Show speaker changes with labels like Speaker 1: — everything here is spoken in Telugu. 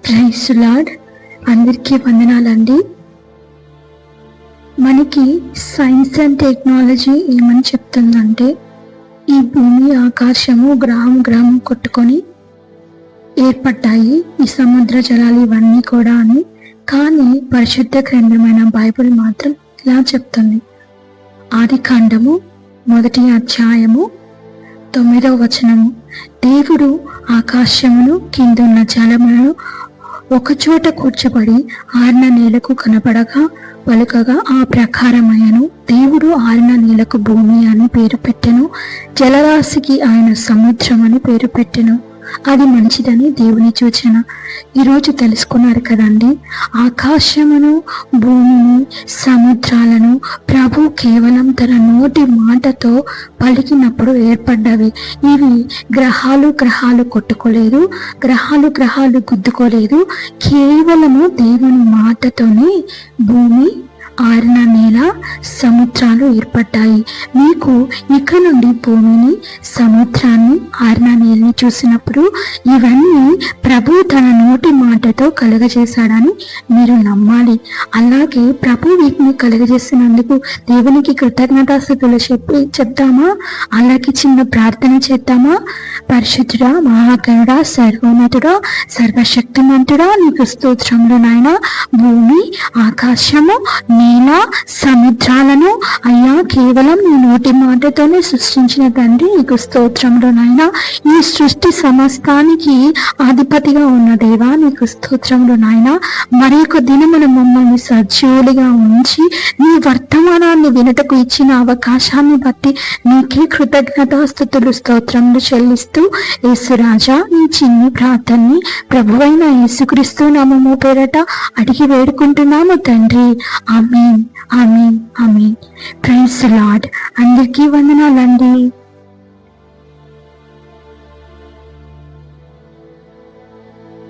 Speaker 1: Praise lord. అందరికీ వందనాలండి. మనకి సైన్స్ అండ్ టెక్నాలజీ ఏమని చెప్తుందంటే, ఈ భూమి ఆకాశము గ్రహం కొట్టుకొని ఏర్పడ్డాయి ఈ సముద్ర జలాలు ఇవన్నీ కూడా అని. కానీ పరిశుద్ధ గ్రంథమైన బైబిల్ మాత్రం ఇలా చెప్తుంది. ఆది కాండము 1వ అధ్యాయము 9వ వచనము, దేవుడు ఆకాశమును కిందున్న జలములను ఒకచోట కూర్చబడి ఆరిన నేలకు కనపడగా పలుకగా ఆ ప్రకారమయ్యను. దేవుడు ఆరిన నేలకు భూమి అని పేరు పెట్టెను, జలరాశికి ఆయన సముద్రం అని పేరు పెట్టెను. అది మంచిదని దేవుని సూచన. ఈరోజు తెలుసుకున్నారు కదండి, ఆకాశమును భూమిని సముద్రాలను ప్రభు కేవలం తన నోటి మాటతో పలికినప్పుడు ఏర్పడ్డవి. ఇవి గ్రహాలు కొట్టుకోలేదు, గ్రహాలు గుద్దుకోలేదు. కేవలము దేవుని మాటతోనే భూమి, ఆరిన నేల, సముద్రాలు ఏర్పడ్డాయి. మీకు ఇక నుండి భూమిని, సముద్రాన్ని, ఆరిన నేలని చూసినప్పుడు ఇవన్నీ ప్రభు తన నోటి మాటతో కలుగజేశాడని మీరు నమ్మాలి. అలాగే ప్రభు వీటిని కలుగజేసినందుకు దేవునికి కృతజ్ఞతాస్తుతులు చెప్తామా? అలాగే చిన్న ప్రార్థన చేద్దామా? పరిశుద్ధుడా, మహాగణుడా, సర్వోన్నతుడా, సర్వశక్తిమంతుడా, నీకు స్తోత్రములు నాయన. భూమి, ఆకాశము, నేల, సముద్రాలను అయ్యా కేవలం నీ నోటి మాటతోనే సృష్టించిన తండ్రి, నీకు స్తోత్రములు నాయన. ఈ సృష్టి సమస్తానికి అధిపతిగా ఉన్న దేవా, నీకు స్తోత్రములు నాయన. మరి ఒక దినమున మమ్మల్ని సజీవులుగా ఉంచి నీ వర్తమానాన్ని వినటకు ఇచ్చిన అవకాశాన్ని బట్టి నీకే కృతజ్ఞతాస్తుతులు స్తోత్రములు చెల్లిస్తూ యేసురాజా, నీ చిన్ని ప్రార్థనని ప్రభువైన యేసుక్రీస్తు నామము పేరట అడిగి వేడుకుంటున్నాము తండ్రి. Amen, amen, amen. Praise lord. అందరికీ వందనాలండి.